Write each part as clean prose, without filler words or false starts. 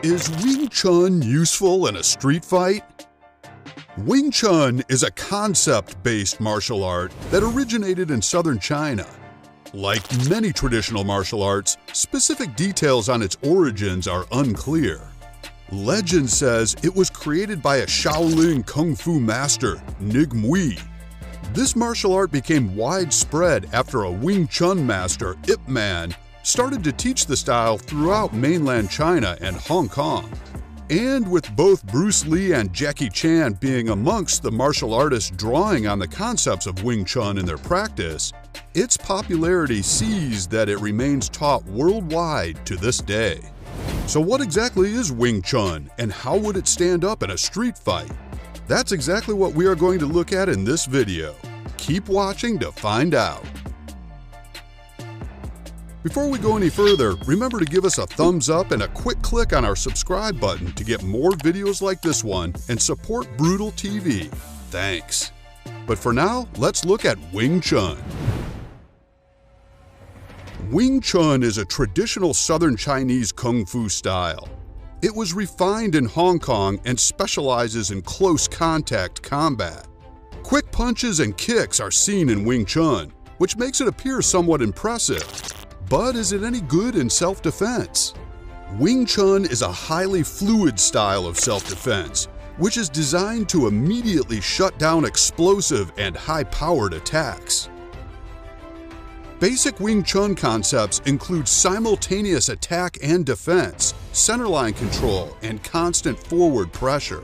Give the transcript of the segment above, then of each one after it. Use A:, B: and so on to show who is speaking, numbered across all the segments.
A: Is Wing Chun useful in a street fight? Wing Chun is a concept-based martial art that originated in southern China. Like many traditional martial arts, specific details on its origins are unclear. Legend says it was created by a Shaolin kungfu master, Mui. This martial art became widespread after a Wing Chun master, Ip Man, started to teach the style throughout mainland China and Hong Kong. And with both Bruce Lee and Jackie Chan being amongst the martial artists drawing on the concepts of Wing Chun in their practice, its popularity sees that it remains taught worldwide to this day. So what exactly is Wing Chun, and how would it stand up in a street fight? That's exactly what we are going to look at in this video. Keep watching to find out. Before we go any further, remember to give us a thumbs up and a quick click on our subscribe button to get more videos like this one and support Brutal TV. Thanks. But for now, let's look at Wing Chun. Wing Chun is a traditional southern Chinese kung fu style. It was refined in Hong Kong and specializes in close contact combat. Quick punches and kicks are seen in Wing Chun, which makes it appear somewhat impressive. But is it any good in self-defense? Wing Chun is a highly fluid style of self-defense, which is designed to immediately shut down explosive and high-powered attacks. Basic Wing Chun concepts include simultaneous attack and defense, centerline control, and constant forward pressure.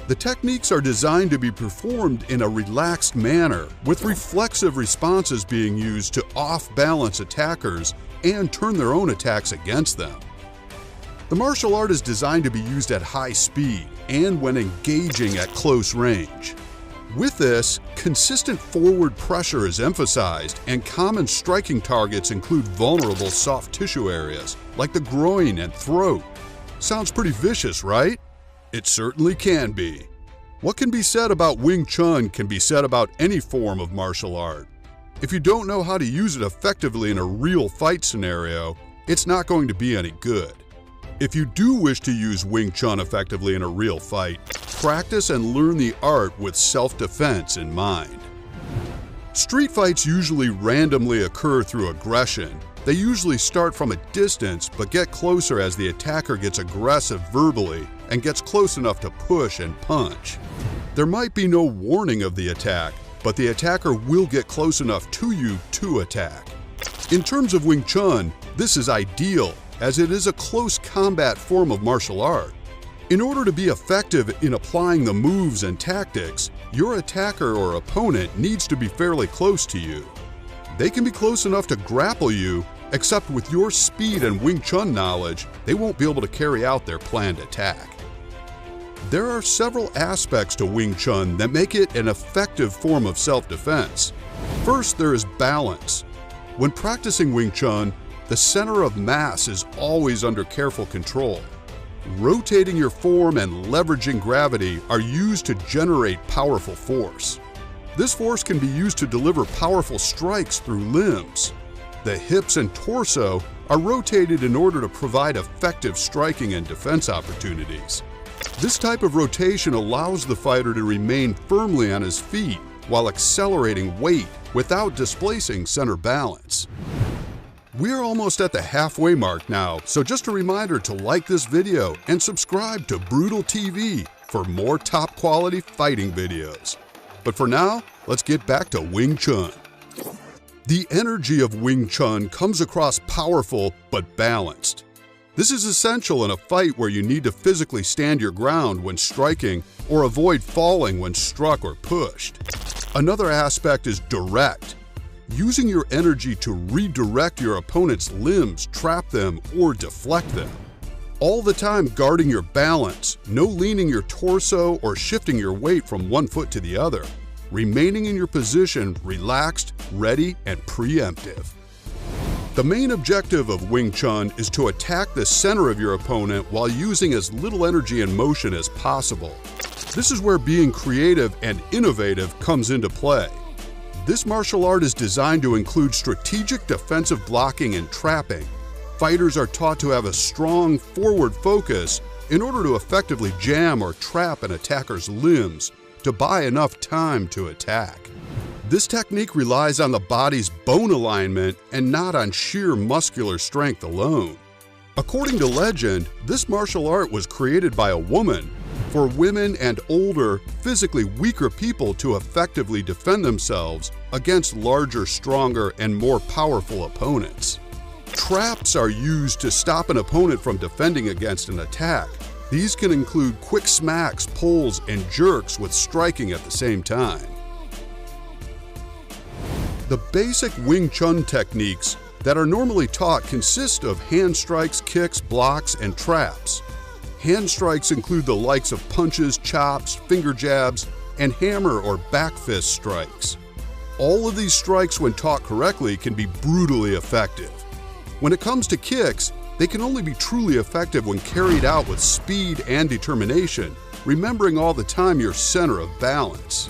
A: The techniques are designed to be performed in a relaxed manner, with reflexive responses being used to off-balance attackers and turn their own attacks against them. The martial art is designed to be used at high speed and when engaging at close range. With this, consistent forward pressure is emphasized, and common striking targets include vulnerable soft tissue areas like the groin and throat. Sounds pretty vicious, right? It certainly can be. What can be said about Wing Chun can be said about any form of martial art. If you don't know how to use it effectively in a real fight scenario, it's not going to be any good. If you do wish to use Wing Chun effectively in a real fight, practice and learn the art with self-defense in mind. Street fights usually randomly occur through aggression. They usually start from a distance but get closer as the attacker gets aggressive verbally and gets close enough to push and punch. There might be no warning of the attack, but the attacker will get close enough to you to attack. In terms of Wing Chun, this is ideal, as it is a close combat form of martial art. In order to be effective in applying the moves and tactics, your attacker or opponent needs to be fairly close to you. They can be close enough to grapple you, except with your speed and Wing Chun knowledge, they won't be able to carry out their planned attack. There are several aspects to Wing Chun that make it an effective form of self-defense. First, there is balance. When practicing Wing Chun, the center of mass is always under careful control. Rotating your form and leveraging gravity are used to generate powerful force. This force can be used to deliver powerful strikes through limbs. The hips and torso are rotated in order to provide effective striking and defense opportunities. This type of rotation allows the fighter to remain firmly on his feet while accelerating weight without displacing center balance. We're almost at the halfway mark now, so just a reminder to like this video and subscribe to Brutal TV for more top quality fighting videos. But for now, let's get back to Wing Chun. The energy of Wing Chun comes across powerful but balanced. This is essential in a fight where you need to physically stand your ground when striking or avoid falling when struck or pushed. Another aspect is direct. Using your energy to redirect your opponent's limbs, trap them, or deflect them. All the time guarding your balance, no leaning your torso or shifting your weight from one foot to the other. Remaining in your position relaxed, ready, and preemptive. The main objective of Wing Chun is to attack the center of your opponent while using as little energy and motion as possible. This is where being creative and innovative comes into play. This martial art is designed to include strategic defensive blocking and trapping. Fighters are taught to have a strong forward focus in order to effectively jam or trap an attacker's limbs to buy enough time to attack. This technique relies on the body's bone alignment and not on sheer muscular strength alone. According to legend, this martial art was created by a woman for women and older, physically weaker people to effectively defend themselves against larger, stronger, and more powerful opponents. Traps are used to stop an opponent from defending against an attack. These can include quick smacks, pulls, and jerks with striking at the same time. The basic Wing Chun techniques that are normally taught consist of hand strikes, kicks, blocks, and traps. Hand strikes include the likes of punches, chops, finger jabs, and hammer or back fist strikes. All of these strikes, when taught correctly, can be brutally effective. When it comes to kicks, they can only be truly effective when carried out with speed and determination, remembering all the time your center of balance.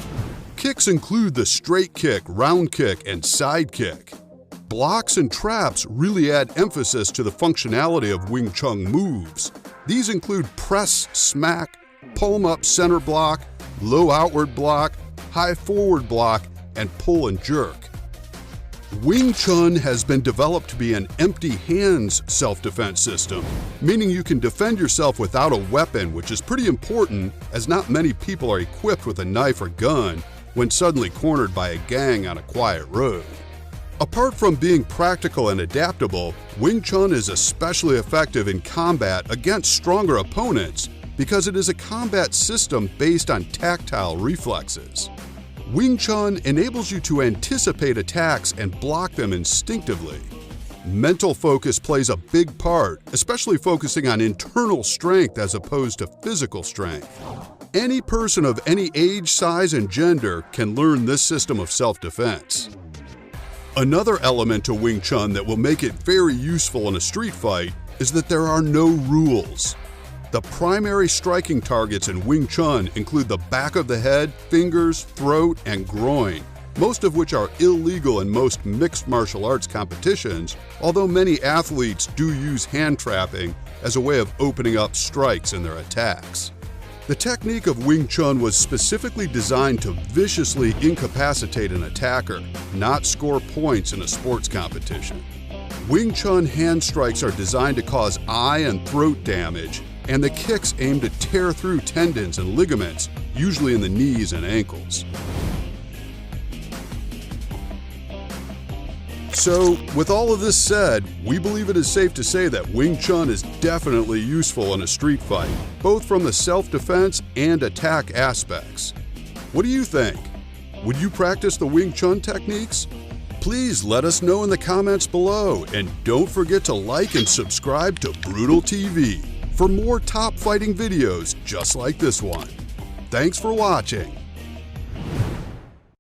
A: Kicks include the straight kick, round kick, and side kick. Blocks and traps really add emphasis to the functionality of Wing Chun moves. These include press, smack, palm up center block, low outward block, high forward block, and pull and jerk. Wing Chun has been developed to be an empty hands self-defense system, meaning you can defend yourself without a weapon, which is pretty important as not many people are equipped with a knife or gun when suddenly cornered by a gang on a quiet road. Apart from being practical and adaptable, Wing Chun is especially effective in combat against stronger opponents because it is a combat system based on tactile reflexes. Wing Chun enables you to anticipate attacks and block them instinctively. Mental focus plays a big part, especially focusing on internal strength as opposed to physical strength. Any person of any age, size, and gender can learn this system of self-defense. Another element to Wing Chun that will make it very useful in a street fight is that there are no rules. The primary striking targets in Wing Chun include the back of the head, fingers, throat, and groin, most of which are illegal in most mixed martial arts competitions, although many athletes do use hand trapping as a way of opening up strikes in their attacks. The technique of Wing Chun was specifically designed to viciously incapacitate an attacker, not score points in a sports competition. Wing Chun hand strikes are designed to cause eye and throat damage, and the kicks aim to tear through tendons and ligaments, usually in the knees and ankles. So, with all of this said, we believe it is safe to say that Wing Chun is definitely useful in a street fight, both from the self-defense and attack aspects. What do you think? Would you practice the Wing Chun techniques? Please let us know in the comments below, and don't forget to like and subscribe to Brutal TV for more top fighting videos just like this one. Thanks for watching.